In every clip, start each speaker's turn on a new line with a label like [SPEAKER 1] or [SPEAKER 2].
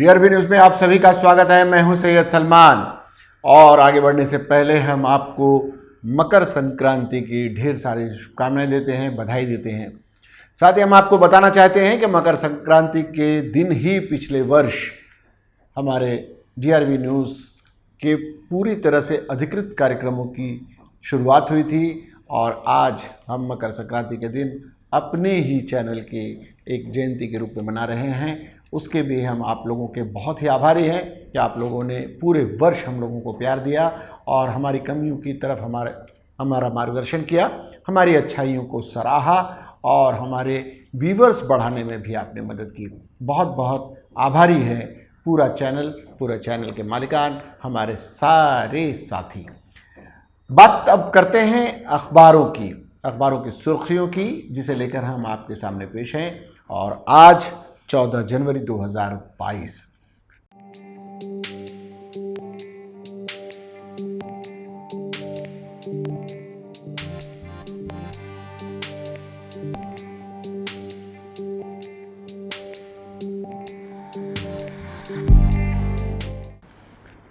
[SPEAKER 1] DRB news में आप सभी का स्वागत है। मैं हूं सैयद सलमान और आगे बढ़ने से पहले हम आपको मकर संक्रांति की ढेर सारी शुभकामनाएं देते हैं, बधाई देते हैं। साथ ही हम आपको बताना चाहते हैं कि मकर संक्रांति के दिन ही पिछले वर्ष हमारे डीआरबी न्यूज़ के पूरी तरह से अधिकृत कार्यक्रमों की शुरुआत हुई थी और आज हम मकर संक्रांति के दिन अपने ही चैनल की एक जयंती के रूप में मना रहे हैं। उसके भी हम आप लोगों के बहुत ही आभारी हैं कि आप लोगों ने पूरे वर्ष हम लोगों को प्यार दिया और हमारी कमियों की तरफ हमारा मार्गदर्शन किया, हमारी अच्छाइयों को सराहा और हमारे व्यूवर्स बढ़ाने में भी आपने मदद की। बहुत बहुत आभारी है पूरा चैनल के मालिकान, हमारे सारे साथी। बात अब करते हैं अखबारों की सुर्खियों की, जिसे लेकर हम आपके सामने पेश हैं। और आज 14 जनवरी 2022।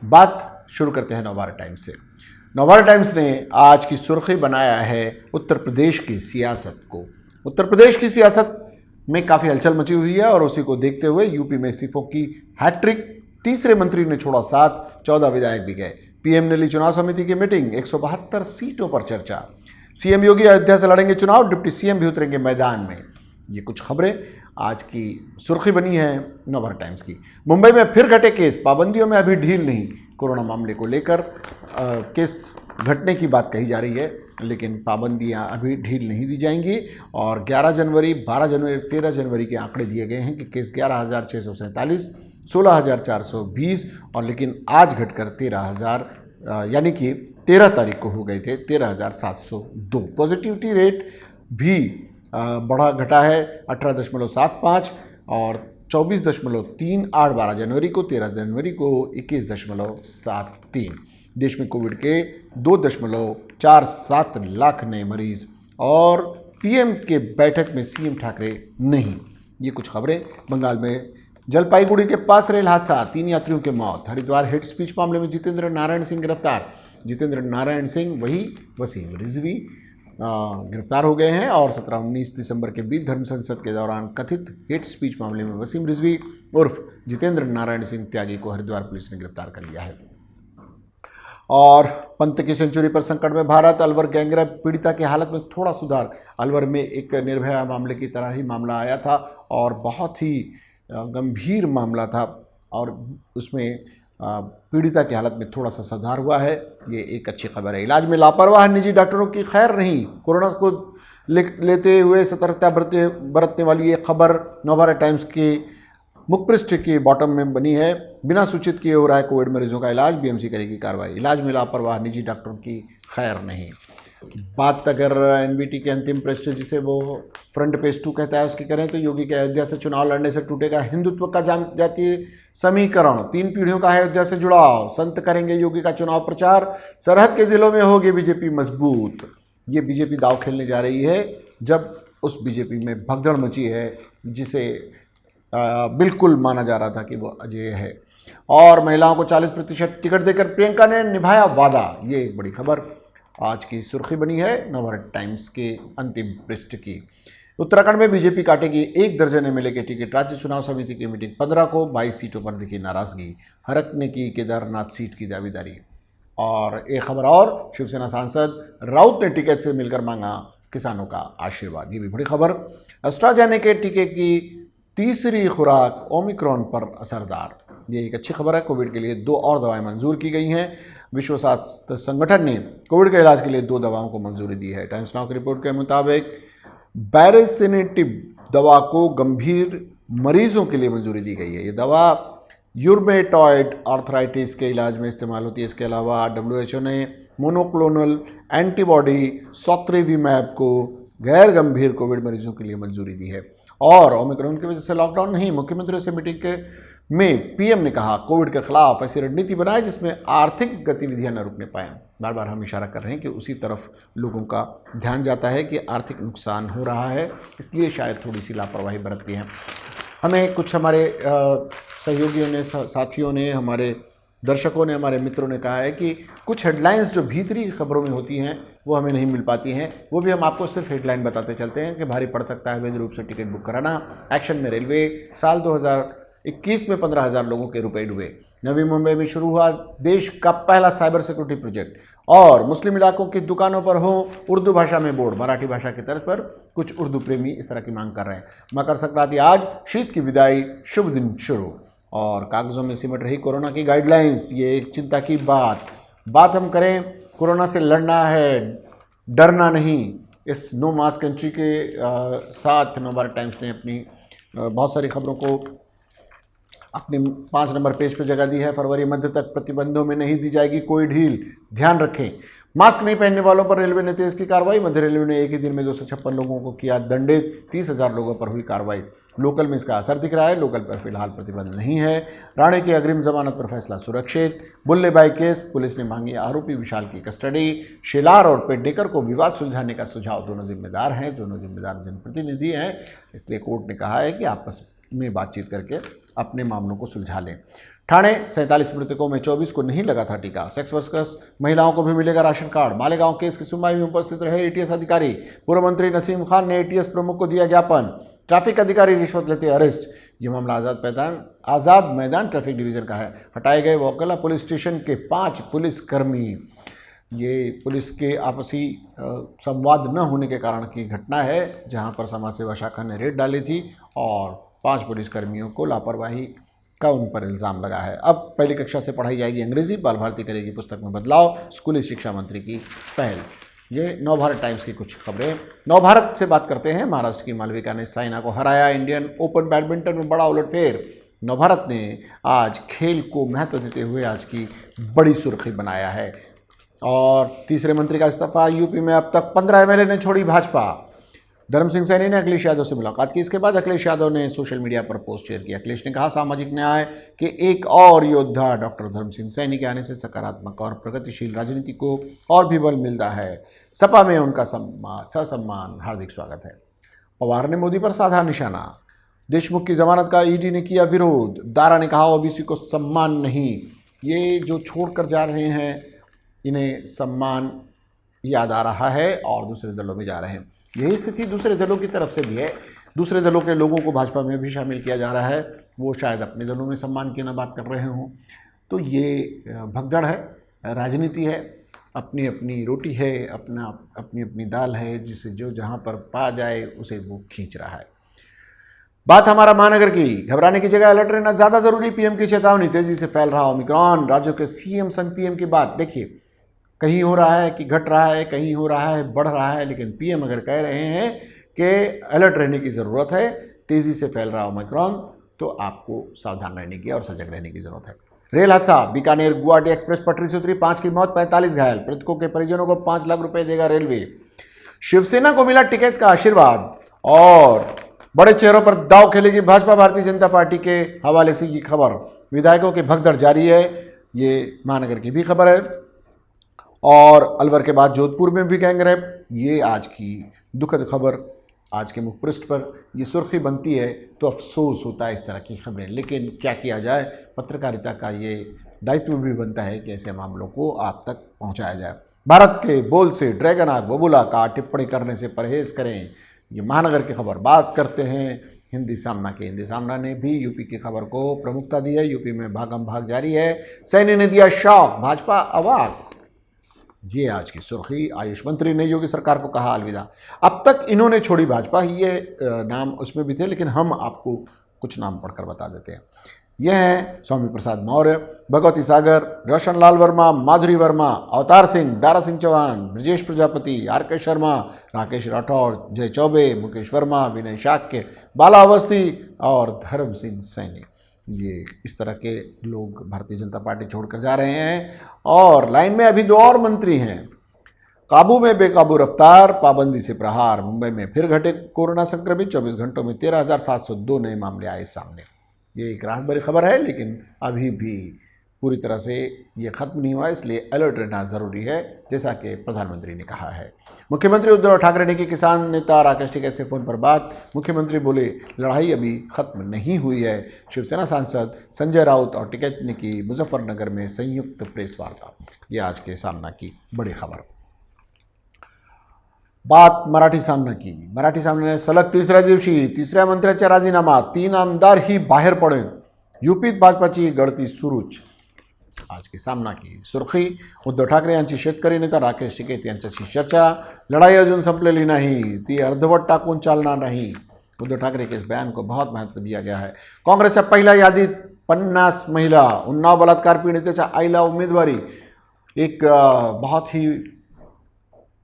[SPEAKER 1] बात शुरू करते हैं नवभारत टाइम्स से। नवभारत टाइम्स ने आज की सुर्खी बनाया है उत्तर प्रदेश की सियासत को। उत्तर प्रदेश की सियासत में काफ़ी हलचल मची हुई है और उसी को देखते हुए यूपी में इस्तीफों की हैट्रिक, तीसरे मंत्री ने छोड़ा साथ, 14 विधायक भी गए। पीएम ने ली चुनाव समिति की मीटिंग, 172 सीटों पर चर्चा। सीएम योगी अयोध्या से लड़ेंगे चुनाव, डिप्टी सीएम भी उतरेंगे मैदान में। ये कुछ खबरें आज की सुर्खी बनी है नवभारत टाइम्स की। मुंबई में फिर घटे केस, पाबंदियों में अभी ढील नहीं। कोरोना मामले को लेकर केस घटने की बात कही जा रही है, लेकिन पाबंदियां अभी ढील नहीं दी जाएंगी। और 11 जनवरी, 12 जनवरी, 13 जनवरी के आंकड़े दिए गए हैं कि केस 11,647, 16,420 और लेकिन आज घटकर 13,000 यानी कि 13 तारीख को हो गए थे 13,702। पॉजिटिविटी रेट भी बढ़ा घटा है 18.75 और 24.38 12 जनवरी को, 13 जनवरी को 21.73। देश में कोविड के 2.47 लाख नए मरीज और पीएम के बैठक में सीएम ठाकरे नहीं। ये कुछ खबरें। बंगाल में जलपाईगुड़ी के पास रेल हादसा, 3 यात्रियों की मौत। हरिद्वार हेट स्पीच मामले में जितेंद्र नारायण सिंह गिरफ्तार। जितेंद्र नारायण सिंह वही वसीम रिजवी गिरफ्तार हो गए हैं और 17-19 दिसंबर के बीच धर्म संसद के दौरान कथित हेट स्पीच मामले में वसीम रिजवी उर्फ जितेंद्र नारायण सिंह त्यागी को हरिद्वार पुलिस ने गिरफ्तार कर लिया है। और पंत की सेंचुरी पर संकट में भारत, अलवर गैंगरेप पीड़िता की हालत में थोड़ा सुधार। अलवर में एक निर्भया मामले की तरह ही मामला आया था और बहुत ही गंभीर मामला था और उसमें पीड़िता की हालत में थोड़ा सा सुधार हुआ है। ये एक अच्छी खबर है। इलाज में लापरवाह निजी डॉक्टरों की खैर नहीं। कोरोना को लेते हुए सतर्कता बरतने वाली ये खबर नवभारत टाइम्स के मुखपृष्ठ की बॉटम में बनी है। बिना सूचित किए हो रहा है कोविड मरीजों का इलाज, बीएमसी करेगी कार्रवाई। इलाज में लापरवाह निजी डॉक्टरों की खैर नहीं। बात अगर एनबीटी के अंतिम पृष्ठ, जिसे वो फ्रंट पेज 2 कहता है, उसकी करें तो योगी के अयोध्या से चुनाव लड़ने से टूटेगा हिंदुत्व का जातीय समीकरण। 3 पीढ़ियों का है अयोध्या से जुड़ाव। संत करेंगे योगी का चुनाव प्रचार। सरहद के जिलों में होगी बीजेपी मजबूत। ये बीजेपी दाव खेलने जा रही है जब उस बीजेपी में भगदड़ मची है जिसे बिल्कुल माना जा रहा था कि वो अजेय है। और महिलाओं को 40% टिकट देकर प्रियंका ने निभाया वादा। ये एक बड़ी खबर आज की सुर्खी बनी है नवभारत टाइम्स के अंतिम पृष्ठ की। उत्तराखंड में बीजेपी काटेगी 1 दर्जन एमएलए के टिकट। राज्य चुनाव समिति की मीटिंग 15 को, 22 सीटों पर दिखी नाराजगी। हरक ने की केदारनाथ सीट की दावेदारी। और एक खबर और, शिवसेना सांसद राउत ने टिकट से मिलकर मांगा किसानों का आशीर्वाद। ये भी बड़ी खबर। एस्ट्राजेनेका टीके की तीसरी खुराक ओमिक्रॉन पर असरदार। ये एक अच्छी खबर है। कोविड के लिए 2 और दवाएं मंजूर की गई हैं। विश्व स्वास्थ्य संगठन ने कोविड के इलाज के लिए 2 दवाओं को मंजूरी दी है। टाइम्स नाउ की रिपोर्ट के मुताबिक बैरिसिनेटिब दवा को गंभीर मरीजों के लिए मंजूरी दी गई है। ये दवा यूरमेटॉइड आर्थराइटिस के इलाज में इस्तेमाल होती है। इसके अलावा WHO ने मोनोक्लोनल एंटीबॉडी सोत्रेविमैब को गैर गंभीर कोविड मरीजों के लिए मंजूरी दी है। और ओमिक्रॉन की वजह से लॉकडाउन नहीं। मुख्यमंत्रियों से मीटिंग में पीएम ने कहा कोविड के खिलाफ ऐसी रणनीति बनाए जिसमें आर्थिक गतिविधियां न रुकने पाएं। बार बार हम इशारा कर रहे हैं कि उसी तरफ लोगों का ध्यान जाता है कि आर्थिक नुकसान हो रहा है, इसलिए शायद थोड़ी सी लापरवाही बरतती है। हमें कुछ हमारे सहयोगियों ने, साथियों ने, हमारे दर्शकों ने, हमारे मित्रों ने कहा है कि कुछ हेडलाइंस जो भीतरी खबरों में होती हैं वो हमें नहीं मिल पाती हैं, वो भी हम आपको सिर्फ हेडलाइन बताते चलते हैं कि भारी पड़ सकता है अवैध रूप से टिकट बुक कराना, एक्शन में रेलवे, साल 2021 में 15,000 लोगों के रुपए डूबे, नवी मुंबई में शुरू हुआ देश का पहला साइबर सिक्योरिटी प्रोजेक्ट, और मुस्लिम इलाकों की दुकानों पर हो उर्दू भाषा में बोर्ड, मराठी भाषा की तर्ज पर कुछ उर्दू प्रेमी इस तरह की मांग कर रहे हैं। मकर संक्रांति आज, शीत की विदाई, शुभ दिन शुरू, और कागजों में सिमट रही कोरोना की गाइडलाइंस, ये एक चिंता की बात हम करें। कोरोना से लड़ना है, डरना नहीं। इस नो मास्क एंट्री के साथ नवभारत टाइम्स ने अपनी बहुत सारी खबरों को अपने 5 नंबर पेज पर जगह दी है। फरवरी मध्य तक प्रतिबंधों में नहीं दी जाएगी कोई ढील, ध्यान रखें। मास्क नहीं पहनने वालों पर रेलवे ने तेज की कार्रवाई, मध्य रेलवे ने एक ही दिन में 256 लोगों को किया दंडित, 30,000 लोगों पर हुई कार्रवाई। लोकल में इसका असर दिख रहा है, लोकल पर फिलहाल प्रतिबंध नहीं है। राणे की अग्रिम जमानत पर फैसला सुरक्षित। बुल्लेबाई केस, पुलिस ने मांगी आरोपी विशाल की कस्टडी। शेलार और पेडनेकर को विवाद सुलझाने का सुझाव, दोनों जिम्मेदार हैं, दोनों जिम्मेदार जनप्रतिनिधि हैं, इसलिए कोर्ट ने कहा है कि आपस में बातचीत करके अपने मामलों को सुलझा लें। ठाणे 47 मृतकों में 24 को नहीं लगा था टीका। सेक्स वर्कर्स महिलाओं को भी मिलेगा राशन कार्ड। मालेगांव केस की सुनवाई में उपस्थित रहे एटीएस अधिकारी। पूर्व मंत्री नसीम खान ने एटीएस प्रमुख को दिया ज्ञापन। ट्रैफिक अधिकारी रिश्वत लेते अरेस्ट। ये मामला आज़ाद मैदान ट्रैफिक डिवीजन का है। हटाए गए वोकला पुलिस स्टेशन के 5 पुलिसकर्मी। ये पुलिस के आपसी संवाद न होने के कारण की घटना है, जहां पर समाज सेवा शाखा ने रेड डाली थी और 5 पुलिसकर्मियों को लापरवाही का उन पर इल्ज़ाम लगा है। अब पहली कक्षा से पढ़ाई जाएगी अंग्रेजी, बाल भारती करेगी पुस्तक में बदलाव, स्कूली शिक्षा मंत्री की पहल। ये नवभारत टाइम्स की कुछ खबरें। नवभारत से बात करते हैं। महाराष्ट्र की मालविका ने साइना को हराया। इंडियन ओपन बैडमिंटन में बड़ा उलटफेर। नवभारत ने आज खेल को महत्व देते हुए आज की बड़ी सुर्खी बनाया है। और तीसरे मंत्री का इस्तीफा। यूपी में अब तक 15 एमएलए ने छोड़ी भाजपा। धर्म सिंह सैनी ने अखिलेश यादव से मुलाकात की। इसके बाद अखिलेश यादव ने सोशल मीडिया पर पोस्ट शेयर किया। अखिलेश ने कहा, सामाजिक न्याय के एक और योद्धा डॉक्टर धर्म सिंह सैनी के आने से सकारात्मक और प्रगतिशील राजनीति को और भी बल मिलता है। सपा में उनका ससम्मान हार्दिक स्वागत है। पवार ने मोदी पर साधा निशाना। देशमुख की जमानत का ईडी ने किया विरोध। दारा ने कहा, ओबीसी को सम्मान नहीं। ये जो छोड़कर जा रहे हैं, इन्हें सम्मान याद आ रहा है और दूसरे दलों में जा रहे हैं। यही स्थिति दूसरे दलों की तरफ से भी है। दूसरे दलों के लोगों को भाजपा में भी शामिल किया जा रहा है। वो शायद अपने दलों में सम्मान की ना बात कर रहे हों। तो ये भगदड़ है, राजनीति है, अपनी अपनी रोटी है, अपनी अपनी दाल है, जिसे जो जहाँ पर पा जाए उसे वो खींच रहा है। बात हमारा महानगर की। घबराने की जगह अलर्ट रहना ज़्यादा जरूरी, पीएम की चेतावनी। तेजी से फैल रहा ओमिक्रॉन। राज्यों के सीएम संग पीएम की बात देखिए, कहीं हो रहा है कि घट रहा है, कहीं हो रहा है बढ़ रहा है, लेकिन पीएम अगर कह रहे हैं कि अलर्ट रहने की ज़रूरत है, तेज़ी से फैल रहा ओमिक्रॉन, तो आपको सावधान रहने की और सजग रहने की ज़रूरत है। रेल हादसा। बीकानेर गुवाहाटी एक्सप्रेस पटरी से उतरी, 5 की मौत, 45 घायल। मृतकों के परिजनों को 5 लाख रुपए देगा रेलवे। शिवसेना को मिला टिकट का आशीर्वाद और बड़े चेहरों पर दाव खेलेगी भाजपा। भारतीय जनता पार्टी के हवाले से ये खबर। विधायकों की भगदड़ जारी है, ये महानगर की भी खबर है। और अलवर के बाद जोधपुर में भी गैंगरेप। ये आज की दुखद खबर आज के मुख पृष्ठ पर ये सुर्खी बनती है तो अफसोस होता है इस तरह की खबरें, लेकिन क्या किया जाए, पत्रकारिता का ये दायित्व भी बनता है कि ऐसे मामलों को आप तक पहुंचाया जाए। भारत के बोल से ड्रैगन आग बबूला का टिप्पणी करने से परहेज करें। ये महानगर की खबर। बात करते हैं हिंदी सामना के। हिंदी सामना ने भी यूपी की खबर को प्रमुखता दी है। यूपी में भागम भाग जारी है। सैनी ने दिया शॉक, भाजपा अवाक। ये आज की सुर्खी। आयुष मंत्री ने योगी सरकार को कहा अलविदा। अब तक इन्होंने छोड़ी भाजपा, ये नाम उसमें भी थे, लेकिन हम आपको कुछ नाम पढ़कर बता देते हैं। यह हैं स्वामी प्रसाद मौर्य, भगवती सागर, रोशन लाल वर्मा, माधुरी वर्मा, अवतार सिंह, दारा सिंह चौहान, ब्रजेश प्रजापति, आर.के. शर्मा, राकेश राठौड़, जय चौबे, मुकेश वर्मा, विनय शाक्य, बाला अवस्थी और धर्म सिंह सैनी। ये इस तरह के लोग भारतीय जनता पार्टी छोड़कर जा रहे हैं। और लाइन में अभी 2 और मंत्री हैं। काबू में बेकाबू रफ्तार, पाबंदी से प्रहार। मुंबई में फिर घटे कोरोना संक्रमित, 24 घंटों में 13,702 नए मामले आए सामने। ये एक राहत भरी खबर है, लेकिन अभी भी पूरी तरह से ये खत्म नहीं हुआ, इसलिए अलर्ट रहना ज़रूरी है, जैसा कि प्रधानमंत्री ने कहा है। मुख्यमंत्री उद्धव ठाकरे ने की किसान नेता राकेश टिकैत से फ़ोन पर बात। मुख्यमंत्री बोले, लड़ाई अभी खत्म नहीं हुई है। शिवसेना सांसद संजय राउत और टिकैत ने की मुजफ्फरनगर में संयुक्त प्रेस वार्ता। ये आज के सामना की बड़ी खबर। बात मराठी सामना की। मराठी सामन्याने सलग तिसऱ्या दिवशी तिसऱ्या मंत्र्याचा राजीनामा, 3 आमदार ही बाहेर पडे, युपीत भाजपाची गळती सुरूच। आज की सामना की सुर्खी, उद्धव ठाकरे यांची शेतकरी नेता राकेश टिकैत यांच्याशी चर्चा। लड़ाई अजून संपलेली नहीं, ती अर्धवट टाकून चालणार नहीं। उद्धव ठाकरे के इस बयान को बहुत महत्व दिया गया है। काँग्रेसच्या पहिल्या यादीत 50 महिला। उन्नाव बलात्कार पीडितेच्या आईला उमेदवारी। एक बहुत ही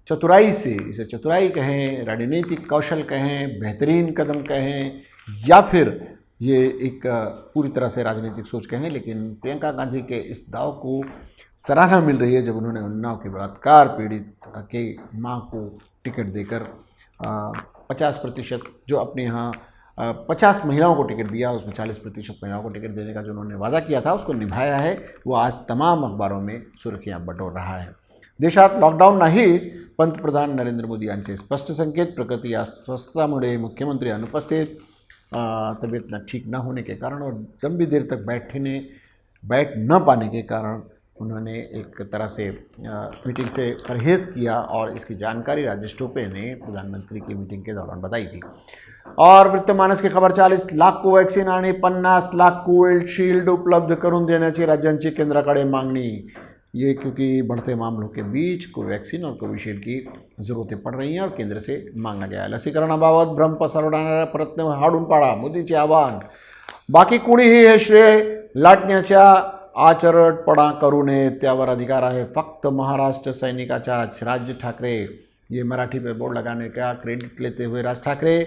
[SPEAKER 1] चतुराई से, इसे चतुराई कहें, रणनीतिक कौशल कहें, बेहतरीन कदम कहें, या फिर ये एक पूरी तरह से राजनीतिक सोच कहें, लेकिन प्रियंका गांधी के इस दाव को सराहना मिल रही है जब उन्होंने उन्नाव के बलात्कार पीड़ित के मां को टिकट देकर 50% जो अपने यहाँ 50 महिलाओं को टिकट दिया, उसमें 40% महिलाओं को टिकट देने का जो उन्होंने वादा किया था उसको निभाया है। वो आज तमाम अखबारों में सुर्खियां बटोर रहा है। देशात लॉकडाऊन नाहीच, पंतप्रधान नरेंद्र मोदी यांचे स्पष्ट संकेत। प्रकृती अस्वस्थतामुळे मुख्यमंत्री अनुपस्थित, तबीयत न ठीक न होने के कारण और लंबी देर तक बैठ न पाने के कारण उन्होंने एक तरह से मीटिंग से परहेज़ किया, और इसकी जानकारी राजेश टोपे ने प्रधानमंत्री की मीटिंग के दौरान बताई थी। और वृत्तमानस की खबर, 40 लाख कोवॅक्सिन आणि 50 लाख कोविशील्ड उपलब्ध करून देण्याची राज्यांची केंद्राकडे मागणी। ये क्योंकि बढ़ते मामलों के बीच कोवैक्सीन और कोविशील्ड की ज़रूरतें पड़ रही हैं और केंद्र से मांगा गया है। लसीकरणाबाबत भ्रम पसरवणाऱ्या प्रयत्न हाडून पाडा, मोदीचे आवाहन। बाकी कुणीही हे श्रेय लाटण्याच्या आचरटपणा करू नये, त्यावर अधिकार आहे फक्त महाराष्ट्र सैनिकाचाच। राज ठाकरे, ये मराठी पे बोर्ड लगाने का क्रेडिट लेते हुए राज ठाकरे,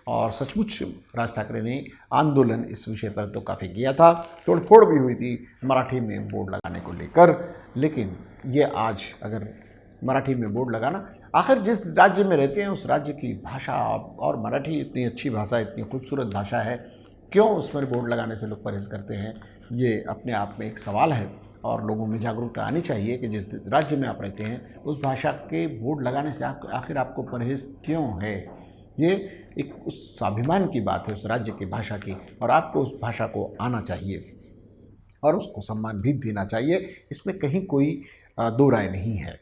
[SPEAKER 1] और सचमुच राज ठाकरे ने आंदोलन इस विषय पर तो काफ़ी किया था, तोड़फोड़ भी हुई थी मराठी में बोर्ड लगाने को लेकर, लेकिन ये आज अगर मराठी में बोर्ड लगाना, आखिर जिस राज्य में रहते हैं उस राज्य की भाषा, और मराठी इतनी अच्छी भाषा, इतनी खूबसूरत भाषा है, क्यों उसमें बोर्ड लगाने से लोग परहेज़ करते हैं, ये अपने आप में एक सवाल है। और लोगों में जागरूकता आनी चाहिए कि जिस राज्य में आप रहते हैं उस भाषा के बोर्ड लगाने से आखिर आपको परहेज़ क्यों है। ये एक उस स्वाभिमान की बात है उस राज्य की भाषा की, और आपको उस भाषा को आना चाहिए और उसको सम्मान भी देना चाहिए, इसमें कहीं कोई दो राय नहीं है।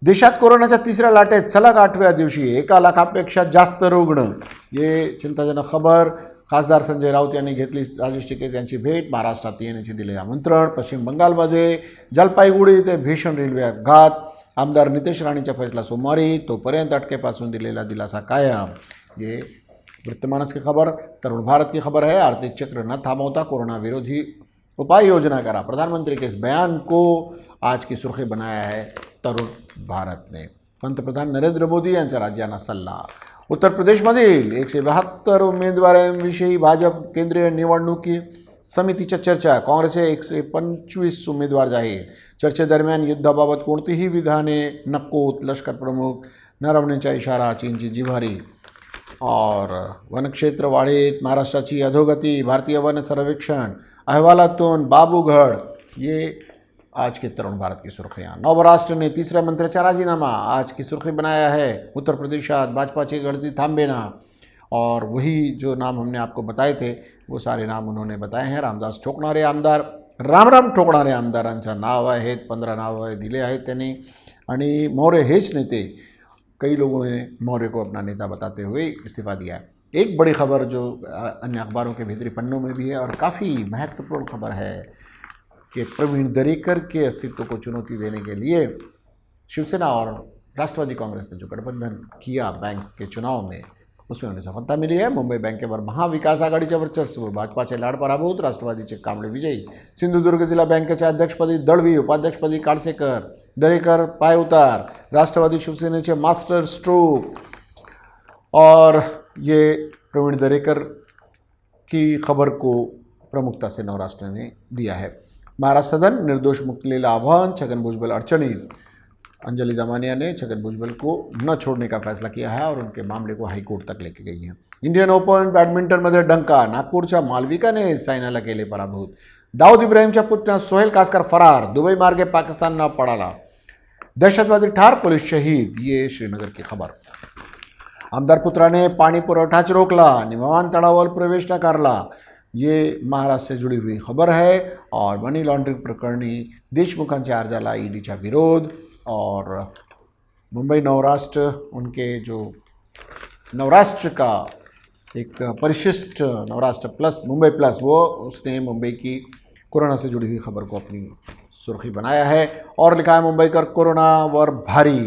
[SPEAKER 1] देशात कोरोनाच्या तिसऱ्या लाटेत सलग 8व्या दिवशी 1 लाखापेक्षा जास्त रुग्ण, ये चिंताजनक खबर। खासदार संजय राऊत यांनी घेतली राजेश टिकैत यांची भेट, महाराष्ट्रात येण्याचे दिले आमंत्रण। पश्चिम बंगालमध्ये जलपाईगुडी येथे भीषण रेल्वे अपघात, आमदार नितेश राणेचा फैसला सोमवारी, तोपर्यंत अटकेपासून दिलेला दिलासा कायम। ये वृत्तमानस की खबर। तरुण भारत की खबर है, आर्थिक चक्र न थामवता कोरोना विरोधी उपाय योजना करा, प्रधानमंत्री के इस बयान को आज की सुर्खी बनाया है तरुण भारत ने। पंतप्रधान नरेंद्र मोदी यांचा राज्यांना सल्ला। उत्तर प्रदेशमधील 172 उमेदवारांविषयी भाजप केंद्रीय निवडणुकी समितीच्या चर्चा, काँग्रेसचे 125 उमेदवार जाहीर। चर्चेदरम्यान युद्धाबाबत कोणतीही विधाने नकोत, लष्कर प्रमुख नरवणेचा इशारा, चीनची जिव्हारी। और वनक्षेत्र वाढीत महाराष्ट्राची अधोगती, भारतीय वन सर्वेक्षण अहवालातून बाबूगढ़, ये आज के तरुण भारत की सुर्खियाँ। नवराष्ट्र ने तीसरे मंत्र्याचा राजीनामा, आज की सुर्खी बनाया है। उत्तर प्रदेशात भाजपाची गळती थांबेना, और वही जो नाम हमने आपको बताए थे वो सारे नाम उन्होंने बताए हैं। रामदास ठोकणारे आमदार, रामराम ठोकणारे आमदारांच्या नाव आहेत, 15 नावं दिले आहेत त्यांनी, आणि मौर्य हेच नेते, कई लोगों ने मौर्य को अपना नेता बताते हुए इस्तीफा दिया है। एक बड़ी खबर जो अन्य अखबारों के भीतरी पन्नों में भी है और काफ़ी महत्वपूर्ण खबर है कि प्रवीण दरेकर के अस्तित्व को चुनौती देने के लिए शिवसेना और राष्ट्रवादी कांग्रेस ने जो गठबंधन किया बैंक के चुनाव में, उसमें उन्हें सफलता मिली है। मुंबई बँकेवर महाविकास आघाडीचे वर्चस्व, भाजपाचे लाड पराभूत, राष्ट्रवादीचे कांबळे विजयी। सिंधुदुर्ग जिल्हा बँकेच्या अध्यक्षपदी दळवी, उपाध्यक्षपदी काळसेकर, दरेकर पायउतार, राष्ट्रवादी शिवसेनेचे मास्टर स्ट्रोक। और ये प्रवीण दरेकर की खबर को प्रमुखता से नवराष्ट्र ने दिया है। महाराष्ट्र सदन निर्दोष मुक्तीला आह्वान, छगन भुजबल अड़चनीत। अंजलि दमानिया ने छगन भुजबल को न छोड़ने का फैसला किया है और उनके मामले को हाईकोर्ट तक लेके गई हैं। इंडियन ओपन बैडमिंटनमध्ये डंका, नागपूरच्या मालविका ने सायनाला केले पराभूत। दाऊद इब्राहिमच्या पुतण्या सोहेल कासकर फरार, दुबई मार्गे पाकिस्तानला पळाला, दहशतवादी ठार, पुलिस शहीद, ये श्रीनगर की खबर। आमदार पुत्राने पाणी पुरवठाच रोकला, विमानतळावर प्रवेश नाकारला, ये महाराष्ट्र से जुड़ी हुई खबर है। और मनी लॉन्ड्रिंग प्रकरणी देशमुखांच्या अर्जाला ईडीचा विरोध। और मुंबई नवराष्ट्र, उनके जो नवराष्ट्र का एक परिशिष्ट नवराष्ट्र प्लस मुंबई प्लस, वो उसने मुंबई की कोरोना से जुड़ी हुई खबर को अपनी सुर्खी बनाया है और लिखा है मुंबईकर कोरोनावर भारी,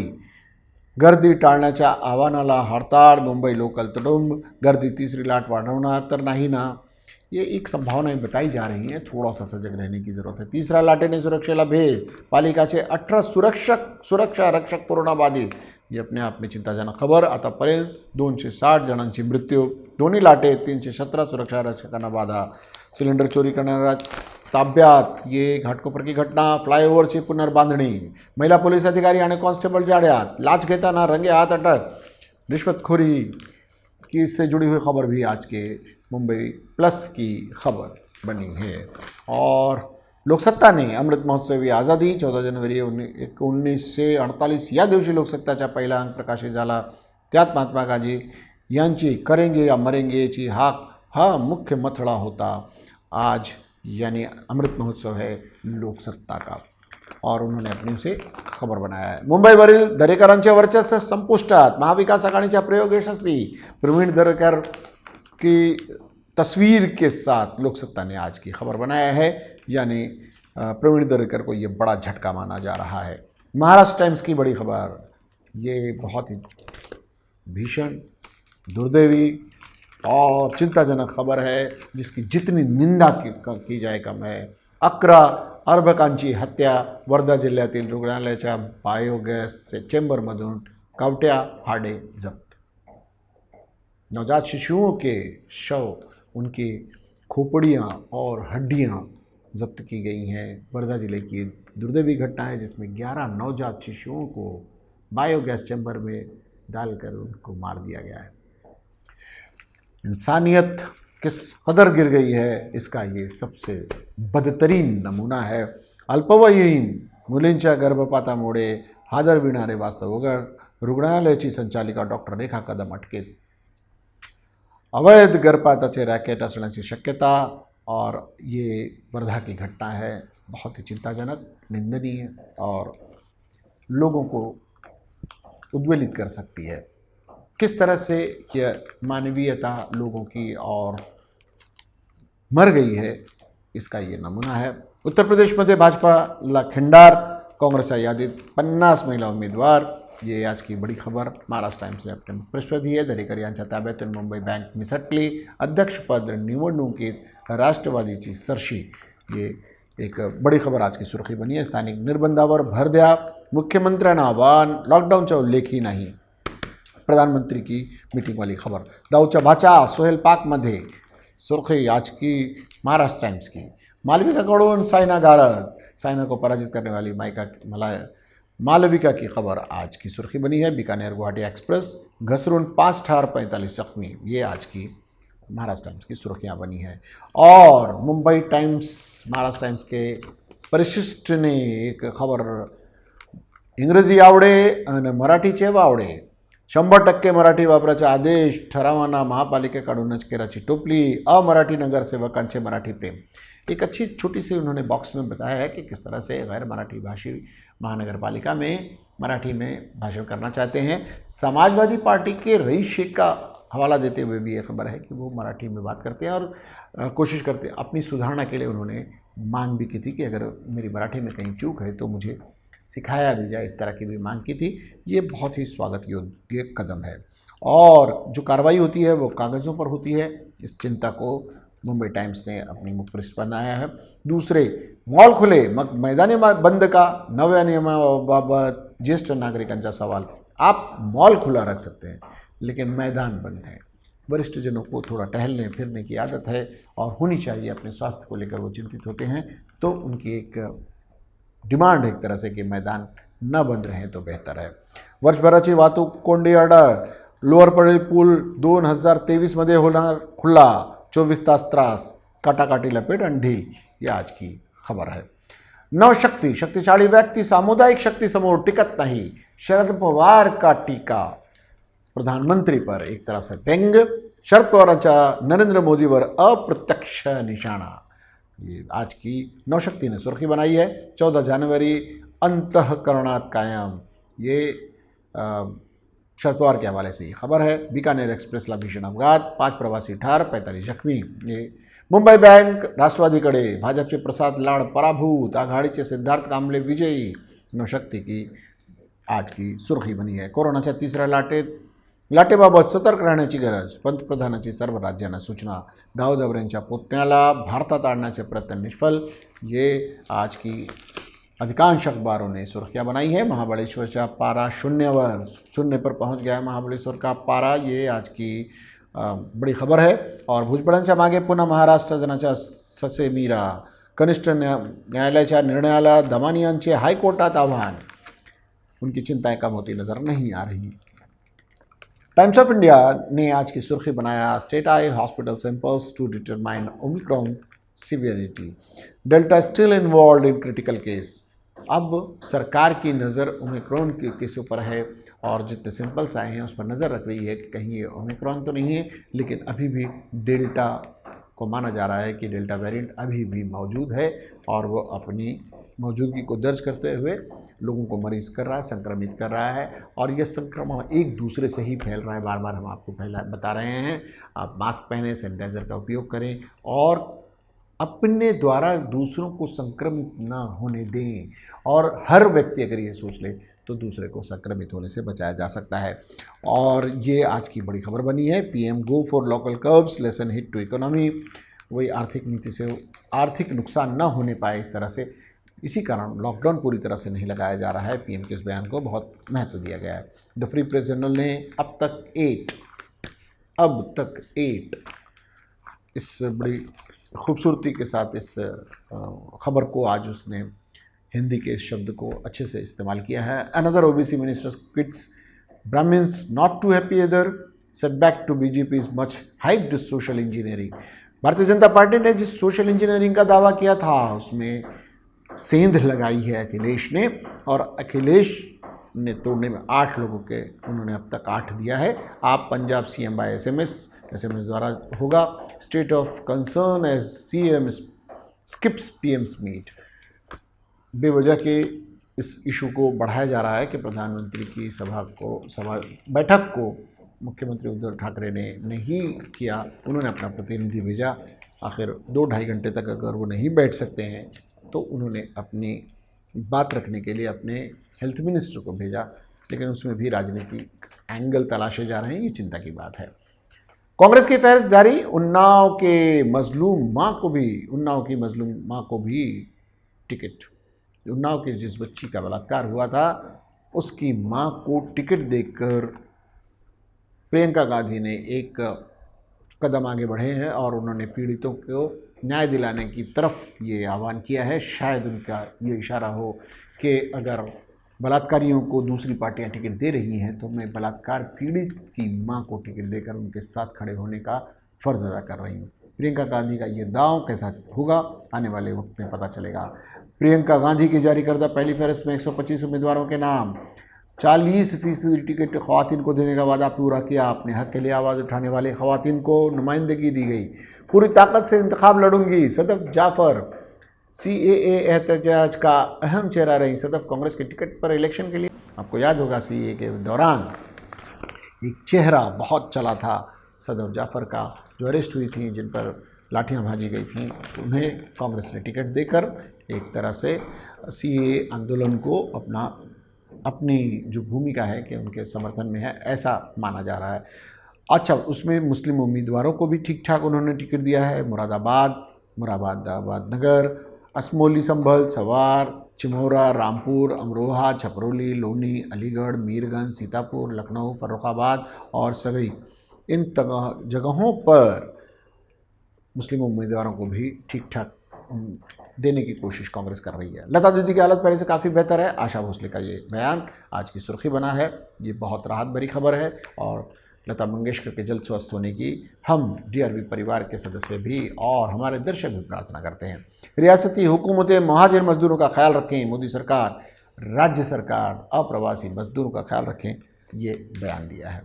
[SPEAKER 1] गर्दी टाळण्याच्या आव्हानाला हड़ताळ, मुंबई लोकल तुडुंब, गर्दी तीसरी लाट वाढवणार तर नाही ना, ये एक संभावनाएं बताई जा रही हैं। थोड़ा सा सजग रहने की ज़रूरत है। तिसऱ्या लाटेने सुरक्षेला भेद, पालिकाचे 18 सुरक्षा रक्षक कोरोना बाधित, ये अपने आप में चिंताजनक खबर। आतापर्यंत 260 जणांची मृत्यू, दोन्ही लाटेत 317 सुरक्षा रक्षकांना बाधा, सिलेंडर चोरी करणाऱ्या ताब्यात, ये घाटकोपर की घटना, फ्लायओव्हरची पुनर्बांधणी, महिला पोलीस अधिकारी आणि कॉन्स्टेबल जाड्यात, लाच घेताना रंगे हाथ अटक, रिश्वतखोरी की से जुड़ी हुई खबर भी आज के मुंबई प्लस की खबर बनी है। और लोकसत्ता ने अमृत महोत्सवी आझादी 14 जनवरी 1948 या दिवशी लोकसत्ताचा पहिला अंक प्रकाशित झाला। त्यात महात्मा गांधी यांची करेंगे या मरेंगेची हाक हा मुख्य मथळा होता। आज यानी अमृत महोत्सव है लोकसत्ता का और उन्होंने अपनी उसे खबर बनाया है। मुंबईवरील दरेकरांचे वर्चस्व संपुष्टात, महाविकास आघाडीचा प्रयोग यशस्वी, प्रवीण दरेकर की तस्वीर के साथ लोकसत्ता ने आज की खबर बनाया है, यानी प्रवीण दरेकर को ये बड़ा झटका माना जा रहा है। महाराष्ट्र टाइम्स की बड़ी खबर, ये बहुत ही भीषण, दुर्दैवी और चिंताजनक खबर है, जिसकी जितनी निंदा की जाए कम है। 11 अर्भकांची हत्या, वर्धा जिल्ह्यातील रुग्णालयाच्या बायोगॅस चेंबरमधून कावट्या हाडे जप्त, नवजात शिशुओं के शव, उनकी खोपड़ियाँ और हड्डियाँ जब्त की गई हैं। वर्धा जिले की दुर्दैवी घटना है, जिसमें 11 नवजात शिशुओं को बायोगैस चैम्बर में डालकर उनको मार दिया गया है। इंसानियत किस कदर गिर गई है, इसका ये सबसे बदतरीन नमूना है। अल्पवयीन मुलींच्या गर्भपातामुळे हादरविणारे वास्तव उघड, रुग्णालयाची संचालिका डॉक्टर रेखा कदम अटकेत, अवैध गर्भपाताचे रॅकेट असण्याची शक्यता। और ये वर्धा की घटना है, बहुत ही चिंताजनक, निंदनीय और लोगों को उद्वेलित कर सकती है। किस तरह से यह मानवीयता लोगों की और मर गई है, इसका ये नमूना है। उत्तर प्रदेशमध्ये भाजपाला खिंडार, काँग्रेसच्या यादीत 50 महिला उमेदवार, ये आज की बड़ी खबर महाराष्ट्र टाइम्स ने अपने पृष्ठ दी है। दरेकर यांच्या ताब्यातून मुंबई बँक निसटली, अध्यक्षपद निवडणुकीत राष्ट्रवादीची सरशी, ये एक बड़ी खबर आज की सुर्खी बनी है। स्थानिक निर्बंधावर भर द्या, मुख्यमंत्र्यांना आव्हान, लॉकडाऊनचा उल्लेखही नाही, प्रधानमंत्री की मीटिंग वाली खबर। दाऊदचा भाचा सोहेल पाकमध्ये, सुर्खी आज की महाराष्ट्र टाइम्स की। मालविकाकडून साइना गारद, साइना को पराजित करने वाली मालविका की खबर आज की सुर्खी बनी है। बीकानेर गुवाहाटी एक्सप्रेस घसरून 5 ठार 45 जख्मी, ये आज की महाराष्ट्र टाइम्स की सुर्खियाँ बनी हैं। और मुंबई टाइम्स महाराष्ट्र टाइम्स के परिशिष्ट ने एक खबर, इंग्रजी आवडे आणि मराठीचे वावडे, 100% मराठी वापराचे आदेश, ठरावांना महापालिकेकडूनच केराची टोपली, अमराठी नगरसेवकांचे मराठी प्रेम। एक अच्छी छोटी सी उन्होंने बॉक्स में बताया है कि किस तरह से गैर मराठी भाषी महानगर पालिका में मराठी में भाषण करना चाहते हैं। समाजवादी पार्टी के रईस शेख का हवाला देते हुए भी ये खबर है कि वो मराठी में बात करते हैं और कोशिश करते हैं अपनी सुधारना के लिए। उन्होंने मांग भी की थी कि अगर मेरी मराठी में कहीं चूक है तो मुझे सिखाया भी जाए, इस तरह की भी मांग की थी। ये बहुत ही स्वागत योग्य कदम है और जो कार्रवाई होती है वो कागज़ों पर होती है। इस चिंता को मुंबई टाइम्स ने अपनी मुख पृष्ठ पर बनाया है। दूसरे, मॉल खुले मग मैदानी बंद का, नव्या नियमाबाबत ज्येष्ठ नागरिकांचा सवाल। आप मॉल खुला रख सकते हैं लेकिन मैदान बंद है। वरिष्ठ जनों को थोड़ा टहलने फिरने की आदत है और होनी चाहिए, अपने स्वास्थ्य को लेकर वो चिंतित होते हैं, तो उनकी एक डिमांड एक तरह से कि मैदान न बंद रहे तो बेहतर है। वर्षभराची वाहतूक कोंडी अडळ, लोअर परेल पूल 2023 मध्ये होणार खुला, 24 तास त्रास, काटाकाटी लपेट अंढील, ये आज की खबर है। नवशक्ति, शक्तिशाली व्यक्ति सामुदायिक शक्ति समूह टिकट नहीं, शरद पवार का टीका प्रधानमंत्री पर एक तरह से व्यंग, शरद पवारांचा नरेंद्र मोदीवर अप्रत्यक्ष निशाणा, ये आज की नवशक्ति ने सुर्खी बनाई है। 14 जनवरी अंतःकरणात कायम, ये शरद पवार के हवाले से ये खबर है। बीकानेर एक्सप्रेसला भीषण अपघात, 5 प्रवासी ठार, 45 जखमी। ये मुंबई बँक राष्ट्रवादीकडे, भाजपचे प्रसाद लाड पराभूत, आघाडीचे सिद्धार्थ कांबळे विजयी, नवशक्ती की आज की सुर्खी बनी है। कोरोनाच्या तिसऱ्या लाटेबाबत सतर्क राहण्याची गरज, पंतप्रधानांची सर्व राज्यांना सूचना, दाऊद अब्रेंच्या पुतण्याला भारतात आणण्याचे प्रयत्न निष्फल, ये आज की अधिकांश अखबारों ने सुर्खियां बनाई है। महाबलेश्वर का पारा शून्य पर पहुंच गया है महाबलेश्वर का पारा, ये आज की बड़ी खबर है। और भुजबळांच्या मागे पुन्हा महाराष्ट्र जनाच्या ससे मीरा, कनिष्ठ न्यायालयाच्या निर्णयाला दमानी यांचे हाईकोर्टात आव्हान, उनकी चिंताएं कम होती नजर नहीं आ रही। टाइम्स ऑफ इंडिया ने आज की सुर्खी बनाया, state eye hospital samples to determine Omicron severity, Delta still involve in critical case. अब सरकार की नज़र ओमिक्रॉन के केसों पर है और जितने सैंपल्स आए हैं उस पर नज़र रख रही है कि कहीं ये ओमिक्रॉन तो नहीं है, लेकिन अभी भी डेल्टा को माना जा रहा है कि डेल्टा वेरिएंट अभी भी मौजूद है और वो अपनी मौजूदगी को दर्ज करते हुए लोगों को मरीज कर रहा है, संक्रमित कर रहा है। और यह संक्रमण एक दूसरे से ही फैल रहा है, बार बार हम आपको बता रहे हैं। आप मास्क पहनें, सैनिटाइज़र का उपयोग करें और अपने द्वारा दूसरों को संक्रमित ना होने दें। और हर व्यक्ति अगर ये सोच ले तो दूसरे को संक्रमित होने से बचाया जा सकता है। और ये आज की बड़ी खबर बनी है। PM go for local curbs, lessen hit to economy, वही आर्थिक नीति से आर्थिक नुकसान ना होने पाए इस तरह से, इसी कारण लॉकडाउन पूरी तरह से नहीं लगाया जा रहा है। पीएम के इस बयान को बहुत महत्व दिया गया है। द फ्री प्रेस जर्नल ने अब तक 8 इस बड़ी खूबसूरती के साथ इस खबर को आज उसने हिंदी के इस शब्द को अच्छे से इस्तेमाल किया है। Another OBC ministers quits, Brahmins not too happy either, setback to BJP is much hyped social engineering. Bharatiya Janata party ने जिस सोशल इंजीनियरिंग का दावा किया था उसमें सेंध लगाई है अखिलेश ने, और अखिलेश ने तोड़ने में 8 लोगों के उन्होंने अब तक 8 दिया है। आप पंजाब सीएम बाय एसएमएस द्वारा होगा। State of concern as CM skips PM's meet, बेवजह के इस इशू को बढ़ाया जा रहा है कि प्रधानमंत्री की बैठक को मुख्यमंत्री उद्धव ठाकरे ने नहीं किया। उन्होंने अपना प्रतिनिधि भेजा, आखिर 2-2.5 घंटे तक अगर वो नहीं बैठ सकते हैं तो उन्होंने अपनी बात रखने के लिए अपने हेल्थ मिनिस्टर को भेजा, लेकिन उसमें भी राजनीतिक एंगल तलाशे जा रहे हैं, ये चिंता की बात है। कांग्रेस की फहरिस्त जारी, उन्नाव की मजलूम माँ को भी टिकट, उन्नाव की जिस बच्ची का बलात्कार हुआ था उसकी माँ को टिकट देकर प्रियंका गांधी ने एक कदम आगे बढ़े हैं और उन्होंने पीड़ितों को न्याय दिलाने की तरफ ये आह्वान किया है। शायद उनका ये इशारा हो कि अगर बलात्कारियों को दूसरी पार्टियां टिकट दे रही हैं तो मैं बलात्कार पीड़ित की मां को टिकट देकर उनके साथ खड़े होने का फ़र्ज़ अदा कर रही हूँ। प्रियंका गांधी का ये दांव कैसा होगा आने वाले वक्त में पता चलेगा। प्रियंका गांधी की जारी करदा पहली फहरिस्त में 125 उम्मीदवारों के नाम, 40% टिकट ख़वातीन को देने का वादा पूरा किया। अपने हक़ के लिए आवाज़ उठाने वाले ख़वातीन को नुमाइंदगी दी गई। पूरी ताकत से इंतखाब लड़ूंगी, सदफ जाफ़र CAA एहतजाज का अहम चेहरा रही। सदफ कांग्रेस के टिकट पर इलेक्शन के लिए, आपको याद होगा CAA के दौरान एक चेहरा बहुत चला था सदफ जाफ़र का, जो अरेस्ट हुई थी, जिन पर लाठियां भाजी गई थी, उन्हें कांग्रेस ने टिकट देकर एक तरह से CAA आंदोलन को अपनी जो भूमिका है कि उनके समर्थन में है, ऐसा माना जा रहा है। अच्छा, उसमें मुस्लिम उम्मीदवारों को भी ठीक ठाक उन्होंने टिकट दिया है। मुरादाबाद नगर, असमोली, संभल, सवार, चिमोरा, रामपुर, अमरोहा, छपरोली, लोनी, अलीगढ़, मीरगंज, सीतापुर, लखनऊ, फर्रुखाबाद और सगई, इन जगहों पर मुस्लिम उम्मीदवारों को भी ठीक ठाक देने की कोशिश कांग्रेस कर रही है। लता दीदी की हालत पहले से काफ़ी बेहतर है। आशा भोसले का ये बयान आज की सुर्खी बना है। ये बहुत राहत भरी खबर है और लता मंगेशकर के जल्द स्वस्थ होने की हम DRV परिवार के सदस्य भी और हमारे दर्शक भी प्रार्थना करते हैं। रियासती हुकूमतें महाजर मजदूरों का ख्याल रखें, मोदी सरकार, राज्य सरकार अप्रवासी मजदूरों का ख्याल रखें, ये बयान दिया है।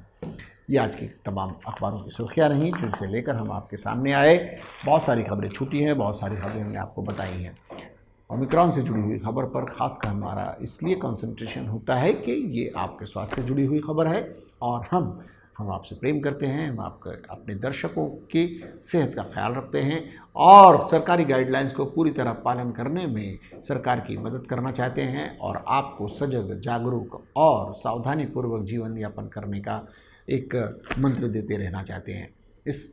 [SPEAKER 1] ये आज की तमाम अखबारों की सुर्खियाँ रहीं जिनसे लेकर हम आपके सामने आए। बहुत सारी खबरें छूटी हैं, बहुत सारी खबरें हमने आपको बताई हैं। ओमिक्रॉन से जुड़ी हुई खबर पर खासकर हमारा इसलिए कंसंट्रेशन होता है कि ये आपके स्वास्थ्य से जुड़ी हुई खबर है और हम आपसे प्रेम करते हैं, हम आपके अपने दर्शकों की सेहत का ख्याल रखते हैं और सरकारी गाइडलाइंस को पूरी तरह पालन करने में सरकार की मदद करना चाहते हैं और आपको सजग, जागरूक और सावधानीपूर्वक जीवन यापन करने का एक मंत्र देते रहना चाहते हैं। इस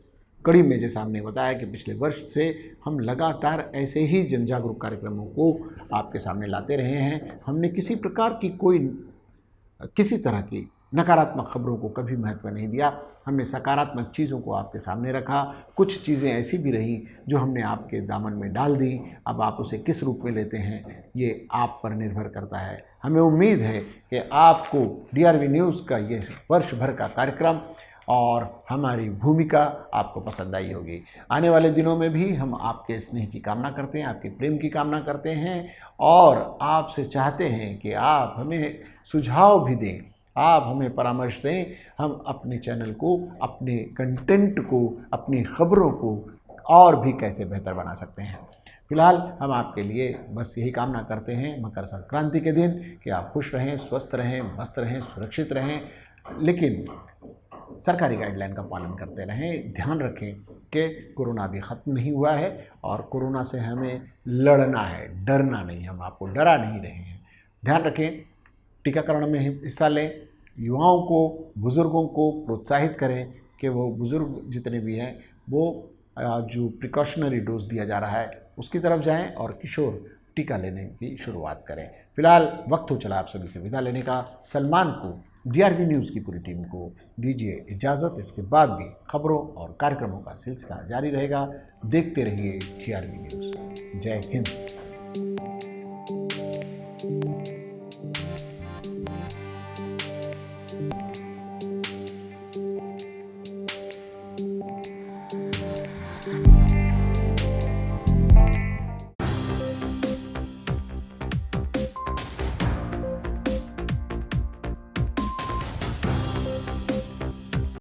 [SPEAKER 1] कड़ी में जैसा हमने बताया कि पिछले वर्ष से हम लगातार ऐसे ही जन जागरूक कार्यक्रमों को आपके सामने लाते रहे हैं। हमने किसी प्रकार की किसी तरह की नकारात्मक खबरों को कभी महत्व नहीं दिया। हमने सकारात्मक चीज़ों को आपके सामने रखा। कुछ चीज़ें ऐसी भी रहीं जो हमने आपके दामन में डाल दी। अब आप उसे किस रूप में लेते हैं ये आप पर निर्भर करता है। हमें उम्मीद है कि आपको DRV न्यूज़ का ये वर्ष भर का कार्यक्रम और हमारी भूमिका आपको पसंद आई होगी। आने वाले दिनों में भी हम आपके स्नेह की कामना करते हैं, आपके प्रेम की कामना करते हैं और आपसे चाहते हैं कि आप हमें सुझाव भी दें, आप हमें परामर्श दें। हम अपने चैनल को, अपने कंटेंट को, अपनी खबरों को और भी कैसे बेहतर बना सकते हैं। फिलहाल हम आपके लिए बस यही कामना करते हैं मकर संक्रांति के दिन कि आप खुश रहें, स्वस्थ रहें, मस्त रहें, सुरक्षित रहें, लेकिन सरकारी गाइडलाइन का पालन करते रहें। ध्यान रखें कि कोरोना अभी ख़त्म नहीं हुआ है और कोरोना से हमें लड़ना है, डरना नहीं। हम आपको डरा नहीं रहे हैं। ध्यान रखें, टीकाकरण में हिस्सा लें, युवाओं को, बुज़ुर्गों को प्रोत्साहित करें कि वो बुज़ुर्ग जितने भी हैं वो जो प्रिकॉशनरी डोज दिया जा रहा है उसकी तरफ जाएं और किशोर टीका लेने की शुरुआत करें। फिलहाल वक्त हो चला आप सभी से विदा लेने का। सलमान को, DRV न्यूज़ की पूरी टीम को दीजिए इजाज़त। इसके बाद भी खबरों और कार्यक्रमों का सिलसिला जारी रहेगा। देखते रहिए DRV न्यूज़। जय हिंद।